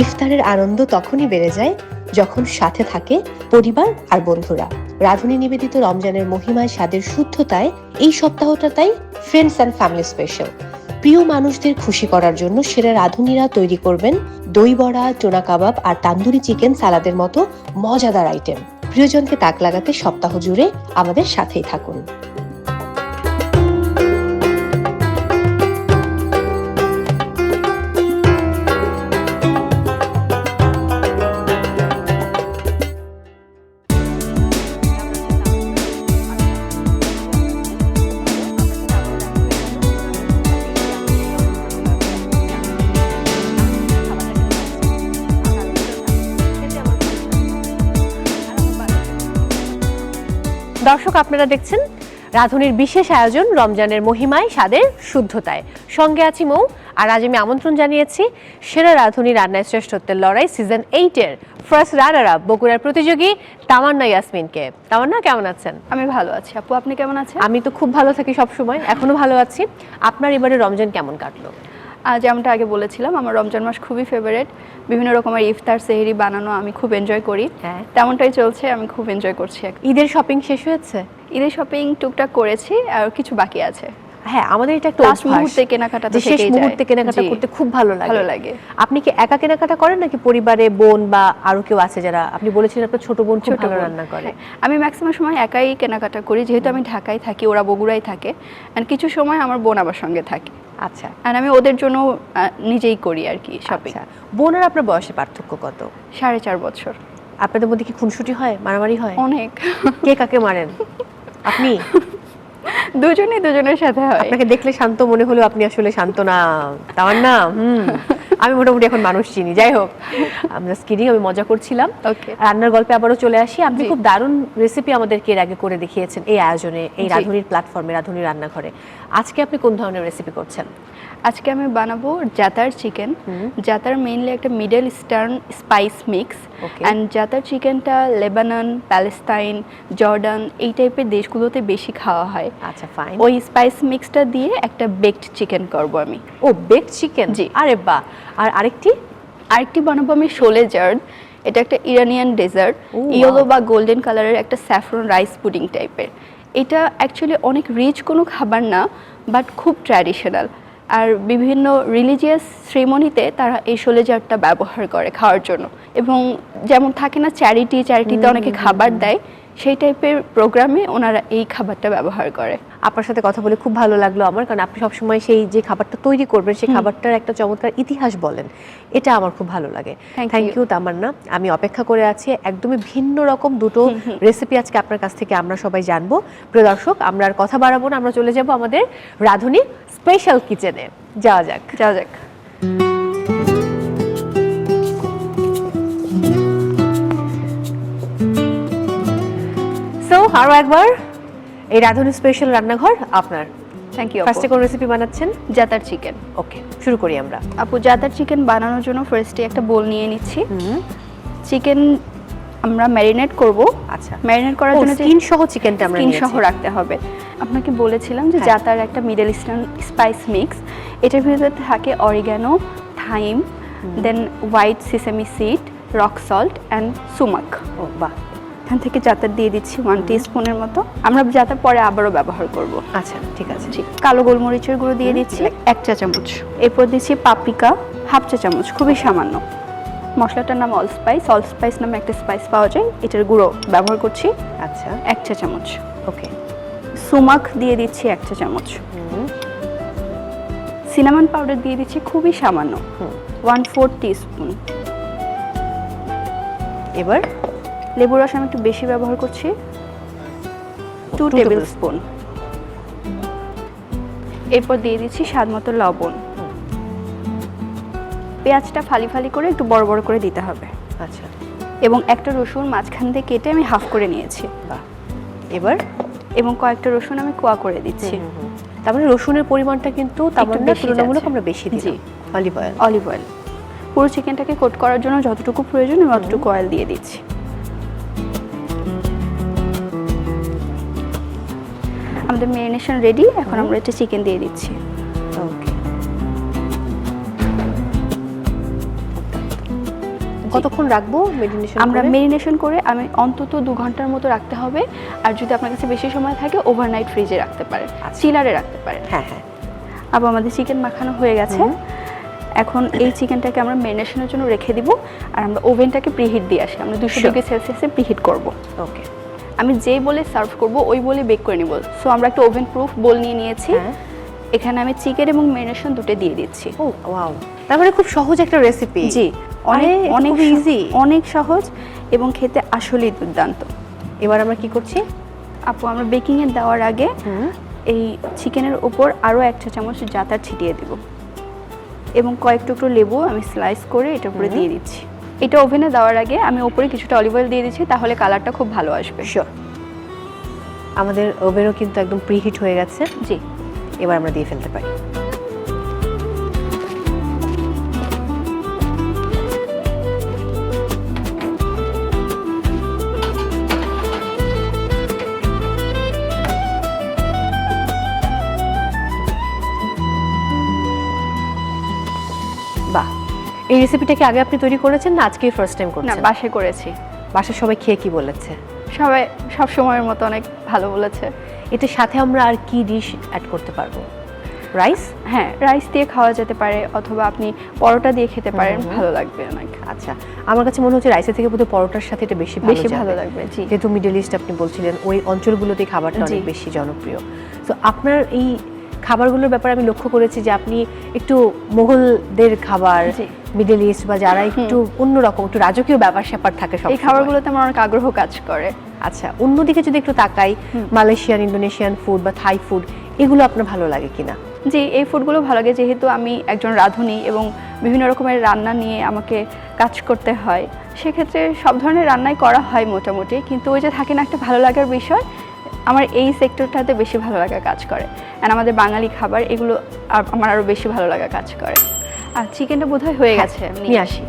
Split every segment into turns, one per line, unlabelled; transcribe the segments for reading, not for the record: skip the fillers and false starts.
ইফতারের আনন্দ তখনই বেড়ে যায় যখন সাথে থাকে পরিবার আর বন্ধুরা। রাঁধুনি নিবেদিত রমজানের মহিমায় স্বাদের শুদ্ধতায় এই সপ্তাহটা তাই ফ্রেন্ডস অ্যান্ড ফ্যামিলি স্পেশাল। প্রিয় মানুষদের খুশি করার জন্য সেরা রাঁধুনিরা তৈরি করবেন দই বড়া, চোনা কাবাব আর তান্দুরি চিকেন সালাদের মতো মজাদার আইটেম। প্রিয়জনকে তাক লাগাতে সপ্তাহ জুড়ে আমাদের সাথেই থাকুন। দর্শক, আপনারা দেখছেন রাঁধুনির বিশেষ আয়োজন রমজানের মহিমায় স্বাদের শুদ্ধতায়। সঙ্গে আছি মৌ, আর আজ আমি আমন্ত্রণ জানিয়েছি সেরা রাঁধুনি রান্নায় শ্রেষ্ঠত্বের লড়াই সিজন 8-এর ফার্স্ট রানার আপ বগুড়ার প্রতিযোগী তামান্না ইয়াসমিনকে। তামান্না, কেমন আছেন?
আমি ভালো আছি আপু, আপনি কেমন আছেন?
আমি তো খুব ভালো থাকি সব সময়, এখনো ভালো আছি। আপনার এবারে রমজান কেমন কাটলো?
যেমনটা আগে বলেছিলাম, আমার রমজান মাস খুবই ফেভারিট। বিভিন্ন রকমের ইফতার সেহরি বানানো আমি খুব এনজয় করি। তেমনটাই চলছে, আমি খুব এনজয় করছি।
ঈদের শপিং শেষ হয়েছে?
ঈদের শপিং টুকটাক করেছি, আর কিছু বাকি আছে।
হ্যাঁ, আমাদের এটা একটা
লাস্ট মুহূর্তে কেনাকাটা তো
শেষ মুহূর্তে কেনাকাটা করতে খুব ভালো লাগে। আপনি কি একা কেনাকাটা করেন নাকি পরিবারে বোন বা আরো কেউ আছে যারা? আপনি বলেছিলেন আপনার ছোট বোন খুব ভালো রান্না করে।
আমি ম্যাক্সিমাম সময় একাই কেনাকাটা করি, যেহেতু আমি ঢাকায় থাকি, ওরা বগুড়ায় থাকে, এন্ড কিছু সময় আমার বোন আমার সঙ্গে থাকে।
আচ্ছা,
আর আমি ওদের জন্য নিজেই করি আর কি শপিং।
বোন আর আপনার বয়সের পার্থক্য কত?
4.5 বছর।
আপনাদের মধ্যে কি খুনসুটি হয়, মারামারি হয়?
অনেক।
কে কাকে মারেন? আপনি?
দুজনেই দুজনের সাথে হয়।
আপনাকে দেখলে শান্ত মনে হলো আপনি আসলে শান্ত না, তামান্না। আমি মোটামুটি এখন মানুষ চিনি। যাই হোক, আমরা স্কিডিং, আমি মজা করছিলাম। রান্নার গল্পে আবারও চলে আসি। আপনি খুব দারুণ রেসিপি আমাদেরকে এর আগে করে দেখিয়েছেন এই আয়োজনে, এই রাঁধুনির প্ল্যাটফর্মে, রাঁধুনির রান্নাঘরে। আজকে আপনি কোন ধরনের রেসিপি করছেন?
আজকে আমি বানাবো জাতার চিকেন। জাতার মেইনলি একটা middle eastern spice mix, and za'atar চিকেনটা লেবানন, প্যালেস্তাইন, জর্ডান এই টাইপের দেশগুলোতে বেশি খাওয়া হয়।
আচ্ছা, ফাইন।
ওই স্পাইস মিক্সটা দিয়ে একটা বেকড চিকেন করব আমি।
ও, বেকড চিকেন? জি। আরে বাহ। আর আরেকটি
বানাবো আমি শোলে জার্দ। এটা একটা ইরানিয়ান ডেজার্ট, ইয়েলো বা গোল্ডেন কালারের একটা স্যাফরন রাইস পুডিং টাইপের। এটা অ্যাকচুয়ালি অনেক রিচ কোনো খাবার না, বাট খুব ট্র্যাডিশনাল। আর বিভিন্ন রিলিজিয়াস সেরেমনিতে তারা এই শোলে জারটা ব্যবহার করে খাওয়ার জন্য। এবং যেমন থাকে না চ্যারিটিতে অনেকে খাবার দেয়, সেই টাইপের প্রোগ্রামে ওনারা এই খাবারটা ব্যবহার করে।
আপনার সাথে কথা বলে খুব ভালো লাগলো আমার, কারণ আপনি সবসময় সেই যে খাবারটা তৈরি করবেন সেই খাবারটার একটা চমৎকার ইতিহাস বলেন, এটা আমার খুব ভালো লাগে। থ্যাংক ইউ তামান্না। আমি অপেক্ষা করে আছি একদমই ভিন্ন রকম দুটো রেসিপি আজকে আপনার কাছ থেকে আমরা সবাই জানবো। প্রিয় দর্শক, আমরা আর কথা বাড়াবো না, আমরা চলে যাব আমাদের রাঁধুনি স্পেশাল কিচেনে। যাওয়া যাক। আরো একবার এই রাঁধুনি স্পেশাল রান্নাঘর আপনার।
Thank you.
ফার্স্টে কোন রেসিপি বানাচ্ছেন?
জাতার চিকেন।
ওকে, শুরু করি আমরা।
আপু, জাতার চিকেন বানানোর জন্য ফার্স্টে একটা বোল নিয়ে নিচ্ছি। চিকেন আমরা ম্যারিনেট করব।
আচ্ছা,
ম্যারিনেট করার জন্য
স্কিন সহ চিকেনটা আমরা
স্কিন সহ রাখতে হবে। আপনাকে বলেছিলাম যে জাতার একটা মিডল ইস্টার্ন স্পাইস মিক্স। এটার ভিতরে থাকে oregano, thyme, then white sesame seed, rock salt and sumac.
ও বাহ।
এখান থেকে জাতার দিয়ে দিচ্ছি 1 টিস্পুনের মতো। আমরা জাতার পরে আবারও ব্যবহার করব।
আচ্ছা, ঠিক আছে।
কালো গোলমরিচের গুঁড়ো দিয়ে দিচ্ছি 1 চা চামচ। এরপর দিচ্ছি পাপরিকা হাফ চা চামচ, খুবই সামান্য। মশলাটার নাম অল স্পাইস নামে একটা স্পাইস পাওয়া যায়, এটার গুঁড়ো ব্যবহার করছি।
আচ্ছা,
1 চা চামচ।
ওকে।
সুমাক দিয়ে দিচ্ছি 1 চা চামচ। সিনামন পাউডার দিয়ে দিচ্ছি খুবই সামান্য, 1/4 টিস্পুন।
এবার
লেবুর রস আমি একটু বেশি ব্যবহার করছি, 2 টেবিল স্পুন। এরপর দিয়ে দিচ্ছি স্বাদ মতো লবণ। পেঁয়াজটা ফালি ফালি করে একটু বড় বড় করে দিতে হবে।
আচ্ছা।
এবং একটা রসুন মাঝখান দিয়ে কেটে আমি হাফ করে নিয়েছি।
বাহ। এবার
এবং কয়েকটা রসুন আমি কোয়া করে দিচ্ছি।
তারপরে রসুনের পরিমাণটা কিন্তু তুলনামূলক আমরা বেশি দিই।
অলিভ অয়েল পুরো চিকেনটাকে কোট করার জন্য যতটুকু প্রয়োজন আমি ততটুকু অয়েল দিয়ে দিচ্ছি। আমাদের ম্যারিনেশন রেডি। এখন আমরা এটা চিকেন দিয়ে দিচ্ছি।
ওকে। কতক্ষণ রাখবো মেরিনেশন
আমরা মেরিনেশন করে আমি অন্তত 2 ঘন্টার মতো রাখতে হবে। আর যদি আপনার কাছে বেশি সময় থাকে ওভারনাইট ফ্রিজে রাখতে পারেন, চিলারে রাখতে পারেন।
হ্যাঁ হ্যাঁ।
আবার আমাদের চিকেন মাখানো হয়ে গেছে। এখন এই চিকেনটাকে আমরা মেরিনেশনের জন্য রেখে দিব, আর আমরা ওভেনটাকে প্রিহিট দিয়ে আসি। আমরা 200 ডিগ্রি সেলসিয়াসে প্রিহিট করব।
ওকে।
আমি যেই বলে সার্ভ করব ওই বলে বেক করে নিব। সো আমরা একটা ওভেন প্রুফ বোল নিয়ে নিয়েছি। এখানে আমি চিকেন এবং মেরিনেশন দুটো দিয়ে দিচ্ছি।
ও ওয়াও, তার মানে খুব সহজ একটা রেসিপি।
জি, অনেক অনেক
ইজি,
অনেক সহজ এবং খেতে আসলেই দুর্দান্ত।
এবার আমরা কি করছি
আপু? আমরা বেকিং এ দেওয়ার আগে এই চিকেনের উপর আরো 1 চা চামচ জাতার ছিটিয়ে দিব এবং কয়েক টুকরো লেবু আমি স্লাইস করে এটার উপরে দিয়ে দিচ্ছি। এটা ওভেনে দেওয়ার আগে আমি উপরে কিছুটা অলিভ অয়েল দিয়ে দিচ্ছি, তাহলে কালারটা খুব ভালো আসবে।
শিওর। আমাদের ওভেনও কিন্তু একদম প্রিহিট হয়ে গেছে।
জি,
এবার আমরা দিয়ে ফেলতে পারি। বাহ, এই রেসিপিটা কি আগে আপনি তৈরি করেছেন না আজকেই ফার্স্ট টাইম
না
করছেন?
বাসায় করেছি।
বাসার সবাই খেয়ে কি বলেছে?
সবাই সব সময়ের মতো অনেক ভালো বলেছে।
এটার সাথে আমরা আর কি ডিশ অ্যাড করতে পারবো? রাইস?
হ্যাঁ, রাইস দিয়ে খাওয়া যেতে পারে অথবা আপনি পরোটা দিয়ে খেতে পারেন, ভালো লাগবে অনেক।
আচ্ছা, আমার কাছে মনে হচ্ছে রাইসের থেকে বোধহয় পরোটার সাথে এটা বেশি
ভালো লাগবে। জি,
যেহেতু মিডল ইস্ট আপনি বলছিলেন, ওই অঞ্চলগুলোতে খাবারটা অনেক বেশি জনপ্রিয়। তো আপনার এই খাবারগুলোর ব্যাপারে আমি লক্ষ্য করেছি যে আপনি একটু মোগলদের খাবার, মিডল ইস্ট বা যারা একটু অন্যরকম, একটু রাজকীয় ব্যাপার স্যাপার থাকে সব,
এই খাবারগুলোতে আমার অনেক আগ্রহ কাজ করে।
আচ্ছা, অন্যদিকে যদি একটু তাকাই, মালয়েশিয়ান, ইন্দোনেশিয়ান ফুড বা থাই ফুড, এগুলো আপনার ভালো লাগে কিনা?
জি, এই ফুডগুলো ভালো লাগে, যেহেতু আমি একজন রাঁধুনি এবং বিভিন্ন রকমের রান্না নিয়ে আমাকে কাজ করতে হয়। সেক্ষেত্রে সব ধরনের রান্নাই করা হয় মোটামুটি, কিন্তু ওই যে থাকে না একটা ভালো লাগার বিষয়, আমার এই সেক্টরটাতে বেশি ভালো লাগা কাজ করে। অ্যান্ড আমাদের বাঙালি খাবার এগুলো আমার আরও বেশি ভালো লাগা কাজ করে। আর চিকেনটা বোধহয় হয়ে গেছে, নিয়ে আসি।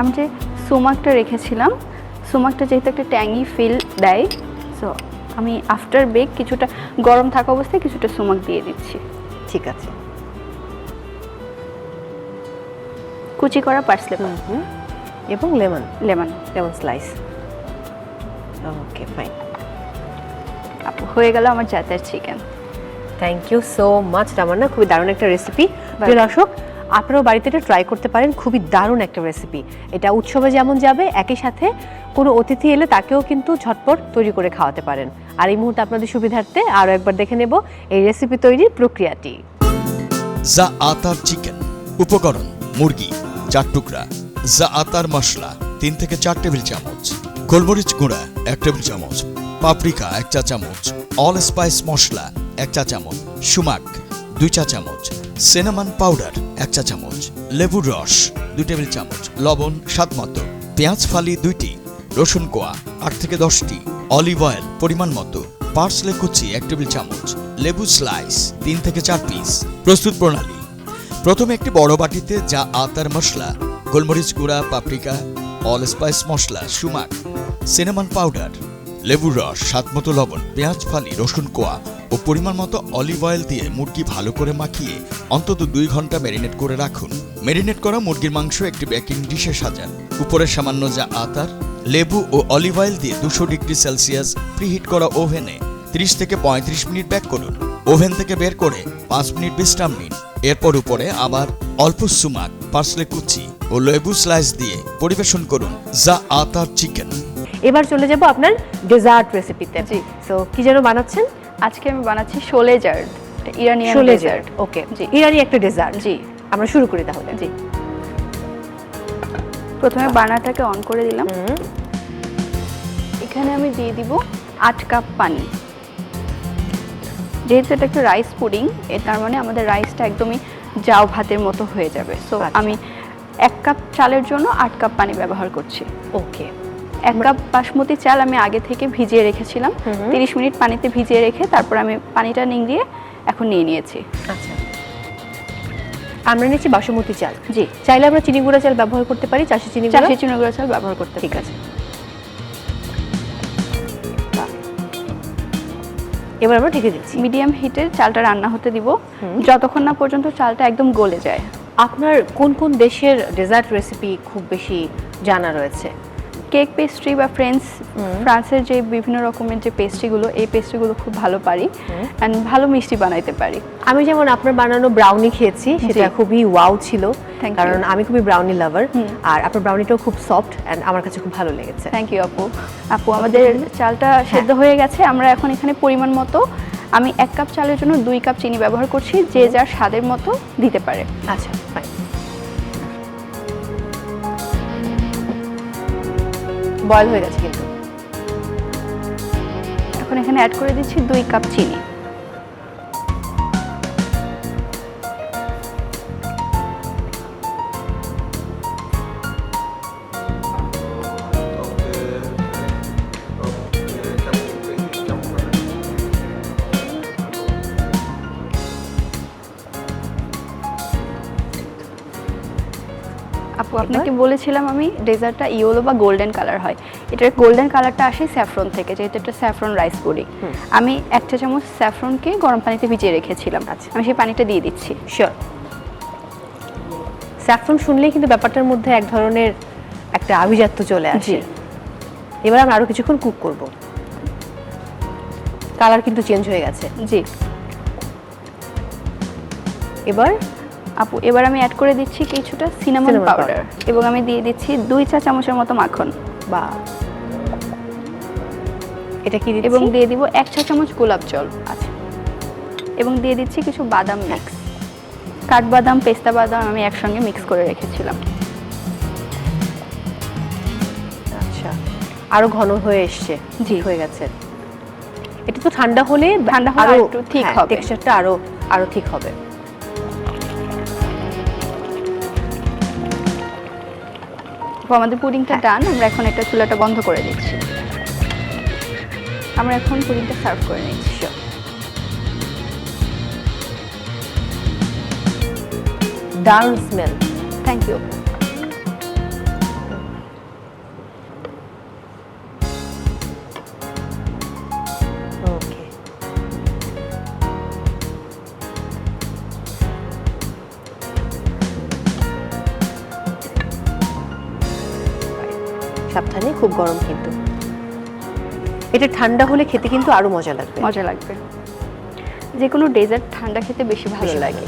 আমি যে সুমাকটা রেখেছিলাম, সুমাকটা যেহেতু একটা ট্যাঙ্গি ফিল দেয়, সো আমি আফটার বেক কিছুটা গরম থাকা অবস্থায় কিছুটা সুমাক দিয়ে দিচ্ছি।
ঠিক আছে।
কুচি করা পার্সলে
এবং lemon
lemon
slice. Okay, fine.
আপু, হয়ে গেল আমার জাতের chicken.
Thank you so much Ramanna, খুবই দারুণ একটা রেসিপি। প্রিয় দর্শক, আপনারাও বাড়িতে এটা ট্রাই করতে পারেন, খুবই দারুণ একটা রেসিপি। এটা উৎসবে যেমন যাবে, একই সাথে কোনো অতিথি এলে তাকেও কিন্তু ঝটপট তৈরি করে খাওয়াতে পারেন। আর এই মুহূর্তে আপনাদের সুবিধার্থে আরও একবার দেখে নেব এই রেসিপি তৈরির প্রক্রিয়াটি।
জা আতার চিকেন। উপকরণ: মুরগি 4 টুকরা, জা আতার মশলা 3 থেকে 4 টেবিল চামচ, গোলমরিচ গুঁড়া 1 টেবিল চামচ, পাপরিকা 1 চা চামচ, অল স্পাইস মশলা 1 চা চামচ, সুমাক 2 চা চামচ, সিনামন পাউডার 1 চা চামচ, লেবুর রস 2 টেবিল চামচ, লবণ স্বাদমতো, পেঁয়াজ ফালি 2টি, রসুন কোয়া 8 থেকে 10টি, অলিভ অয়েল পরিমাণ মতো, পার্সলে কুচি 1 টেবিল চামচ, লেবু স্লাইস 3 থেকে 4 পিস। প্রস্তুত প্রণালী: প্রথমে একটি বড় বাটিতে যা আতার মশলা, গোলমরিচ গুঁড়া, পাপরিকা, অল স্পাইস মশলা, সুমাক, সিনামন পাউডার, লেবুর রস, স্বাদমতো লবণ, পেঁয়াজ ফালি, রসুন কোয়া ও পরিমাণ মতো অলিভ অয়েল দিয়ে মুরগি ভালো করে মাখিয়ে অন্তত 2 ঘন্টা ম্যারিনেট করে রাখুন। ম্যারিনেট করা মুরগির মাংস একটি বেকিং ডিশে সাজান। উপরে সামান্য যা আতার, লেবু ও অলিভ অয়েল দিয়ে 200 ডিগ্রি সেলসিয়াস প্রিহিট করা ওভেনে 30 থেকে 35 মিনিট বেক করুন। ওভেন থেকে বের করে 5 মিনিট বিশ্রাম নিন। এরপর উপরে আবার অল্প সুমাক, পার্সলে কুচি ও লেবু স্লাইস দিয়ে পরিবেশন করুন যা আতার চিকেন।
এবার চলে যাব আপনার ডেজার্ট রেসিপিতে।
জি,
সো কি যেন বানাচ্ছেন?
আজকে আমি বানাচ্ছি শোলে জার্দ, ইরানিয়ান ডেজার্ট।
ওকে, ইরানি একটা ডেজার্ট।
জি,
আমরা শুরু করি তাহলে।
জি, প্রথমে বার্নারটাকে অন করে দিলাম। এখানে আমি দিয়ে দিব 8 কাপ পানি। যেহেতু এটা একটা রাইস পুডিং, তার মানে আমাদের রাইসটা একদমই জাউ ভাতের মতো হয়ে যাবে। সো আমি 1 কাপ চালের জন্য 8 কাপ পানি ব্যবহার করছি।
ওকে,
1 কাপ বাসমতি চাল আমি আগে থেকে ভিজিয়ে রেখেছিলাম, 30 মিনিট পানিতে ভিজিয়ে রেখে তারপর আমি পানিটা নিংড়িয়ে এখন নিয়ে নিয়েছি।
আচ্ছা, আমরা নিচ্ছি বাসমতি চাল।
জি,
চাইলে আমরা চিনি গুঁড়া চাল ব্যবহার করতে পারি, চাষি চিনি গুঁড়া।
চাষি চিনি গুঁড়া চাল ব্যবহার করতে
ঠিক
পারি।
আছে। এবার আমরা ঢেকে দিচ্ছি।
মিডিয়াম হিটে চালটা রান্না হতে দিব যতক্ষণ না পর্যন্ত চালটা একদম গলে যায়।
আপনার কোন কোন দেশের ডেজার্ট রেসিপি খুব বেশি জানা রয়েছে?
কেক পেস্ট্রি বা ফ্রান্সের যে বিভিন্ন রকমের যে পেস্ট্রিগুলো, এই পেস্ট্রিগুলো খুব ভালো পারি অ্যান্ড ভালো মিষ্টি বানাইতে পারি।
আমি যেমন আপনার বানানো ব্রাউনি খেয়েছি, সেটা খুবই ওয়াও ছিল,
Thank you.
কারণ আমি খুবই ব্রাউনি লাভার। আর আপনার ব্রাউনিটাও খুব সফট এন্ড আমার কাছে খুব ভালো লেগেছে।
থ্যাংক ইউ আপু। আপু, আমাদের চালটা সেদ্ধ হয়ে গেছে। আমরা এখন এখানে পরিমাণ মতো, আমি 1 কাপ চালের জন্য 2 কাপ চিনি ব্যবহার করছি, যে যার স্বাদের মতো দিতে পারে।
আচ্ছা, ফাইন। বয়েল হয়ে গেছে কিন্তু।
এখন এখানে অ্যাড করে দিচ্ছি 2 কাপ চিনি। আপু, আপনাকে বলেছিলাম আমি ডেজার্টটা ইয়েলো বা গোল্ডেন কালার হয়। এটার গোল্ডেন কালারটা আসে স্যাফরন থেকে, যেহেতু এটা স্যাফরন রাইস পুডিং। আমি 1 চা চামচ স্যাফরনকে গরম পানিতে ভিজিয়ে রেখেছিলাম।
আচ্ছা,
আমি সেই পানিটা দিয়ে দিচ্ছি।
শিওর। স্যাফরন শুনলেই কিন্তু ব্যাপারটার মধ্যে এক ধরনের একটা আভিজাত্য চলে আসে। এবার আমরা আরো কিছুক্ষণ কুক করব। কালার কিন্তু চেঞ্জ হয়ে গেছে।
জি।
এবার
আপু, এবার আমি অ্যাড করে দিচ্ছি কিছুটা সিনামন পাউডার এবং আমি দিয়ে দিচ্ছি 2 চা চামচের মতো মাখন।
বা এটা কি দিচ্ছি?
এবং দিয়ে দিব 1 চা চামচ গোলাপ জল। আচ্ছা। এবং দিয়ে দিচ্ছি কিছু বাদাম মিক্স, কাঠবাদাম, পেস্তা বাদাম আমি একসঙ্গে মিক্স করে রেখেছিলাম।
আচ্ছা, আরো ঘন হয়ে এসছে।
জি,
হয়ে গেছে। এটা তো ঠান্ডা হলে
আরো একটু ঠিক হবে,
টেক্সচারটা আরো ঠিক হবে।
আমাদের পুডিংটা ডান। আমরা এখন একটা চুলাটা বন্ধ করে দিচ্ছি। আমরা এখন পুডিংটা সার্ভ করে নিচ্ছি।
দারুণ স্মেল।
Thank you.
ওকে, সাবধানে, খুব গরম কিন্তু। এটা ঠান্ডা হলে খেতে কিন্তু আরো মজা লাগবে।
মজা লাগবে। যে কোনো ডেজার্ট ঠান্ডা খেতে বেশি ভালো লাগে।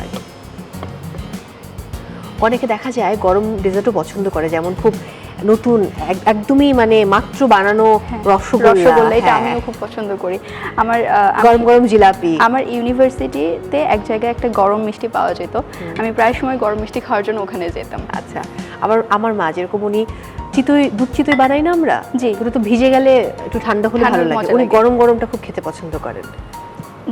অনেকে দেখা যায় গরম ডেজার্টও পছন্দ করে, যেমন খুব নতুন একদমই মানে মাত্র বানানো রসগোল্লা।
এটা আমিও খুব পছন্দ করি। আমার
গরম গরম জিলাপি।
আমার ইউনিভার্সিটিতে এক জায়গায় একটা গরম মিষ্টি পাওয়া যেত, আমি প্রায় সময় গরম মিষ্টি খাওয়ার জন্য ওখানে যেতাম।
আচ্ছা, আবার আমার মা যেরকম উনি দুধ চিতই বানাই না আমরা,
জি,
ওটা তো ভিজে গেলে একটু ঠান্ডা হলে ভালো লাগে। উনি গরম গরমটা খুব খেতে পছন্দ করেন।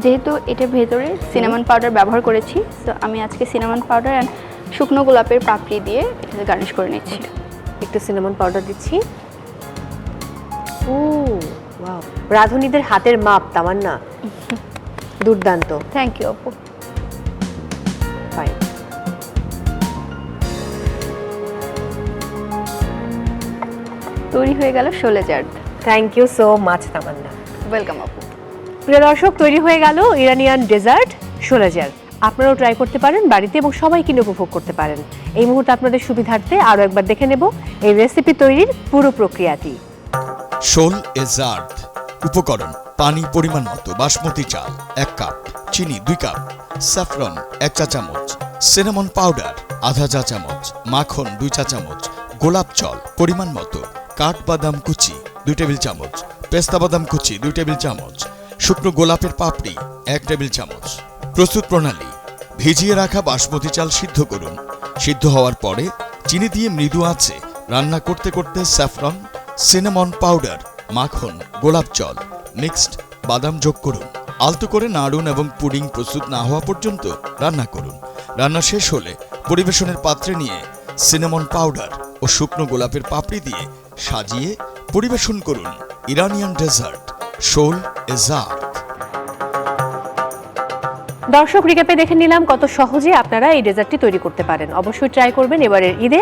যেহেতু এটার ভেতরে সিনামন পাউডার ব্যবহার করেছি, তো আমি আজকে সিনামন পাউডার অ্যান্ড শুকনো গোলাপের পাপড়ি দিয়ে এটাতে গার্নিশ করে নিচ্ছি।
একটু সিনামন পাউডার দিচ্ছি। ও ওয়াও, রাঁধুনিদের হাতের মাপ তামান্না, দুর্দান্ত।
থ্যাংক ইউ আপু।
ফাইন।
তৈরি হয়ে গেল chole chaat.
Thank you so much Tamanna.
Welcome আপু।
প্রিয় দর্শক, তৈরি হয়ে গেল ইরানিয়ান ডেজার্ট শোলে চাট। আপনারাও ট্রাই করতে পারেন বাড়িতে এবং সবাই কিনে উপভোগ করতে পারেন। এই মুহূর্তে আপনাদের সুবিধার্থে আরও একবার দেখে নেব এই রেসিপি তৈরির পুরো প্রক্রিয়াটি।
শোল এজার্ট। উপকরণ: পানি পরিমাণ মতো, বাসমতি চাল 1 কাপ, চিনি 2 কাপ, স্যাফরন 1 চা চামচ, সিনামন পাউডার আধা চা চামচ, মাখন 2 চা চামচ, গোলাপ জল পরিমাণ মতো, কাঠবাদাম কুচি 2 টেবিল চামচ, পেস্তা বাদাম কুচি 2 টেবিল চামচ, শুকনো গোলাপের পাপড়ি 1 টেবিল চামচ। প্রস্তুত প্রণালী: ভিজিয়ে রাখা বাসমতি চাল সিদ্ধ করুন। সিদ্ধ হওয়ার পরে চিনি দিয়ে মৃদু আঁচে রান্না করতে করতে স্যাফরন, সিনামন পাউডার, মাখন, গোলাপ জল, মিক্সড বাদাম যোগ করুন। আলতো করে নাড়ুন এবং পুডিং প্রস্তুত না হওয়া পর্যন্ত রান্না করুন। রান্না শেষ হলে পরিবেশনের পাত্রে নিয়ে সিনামন পাউডার ও শুকনো গোলাপের পাপড়ি দিয়ে সাজিয়ে পরিবেশন করুন ইরানিয়ান ডেজার্ট শোল এজার্ট।
দর্শক, রিক্যাপে দেখে নিলাম কত সহজে আপনারা এই ডেজার্টটি তৈরি করতে পারেন। অবশ্যই ট্রাই করবেন এবারের ঈদে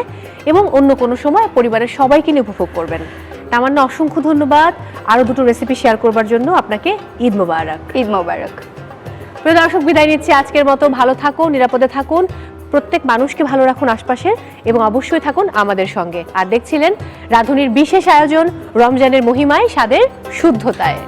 এবং অন্য কোনো সময় পরিবারের সবাইকে নিয়ে উপভোগ করবেন। তামান্না, অসংখ্য ধন্যবাদ আরো দুটো রেসিপি শেয়ার করবার জন্য। আপনাকে ঈদ মোবারক।
ঈদ মোবারক।
প্রিয় দর্শক, বিদায় নিচ্ছি আজকের মতো। ভালো থাকুন, নিরাপদে থাকুন, প্রত্যেক মানুষকে ভালো রাখুন আশপাশে, এবং অবশ্যই থাকুন আমাদের সঙ্গে। আর দেখছিলেন রাঁধুনির বিশেষ আয়োজন রমজানের মহিমায় স্বাদের শুদ্ধতায়।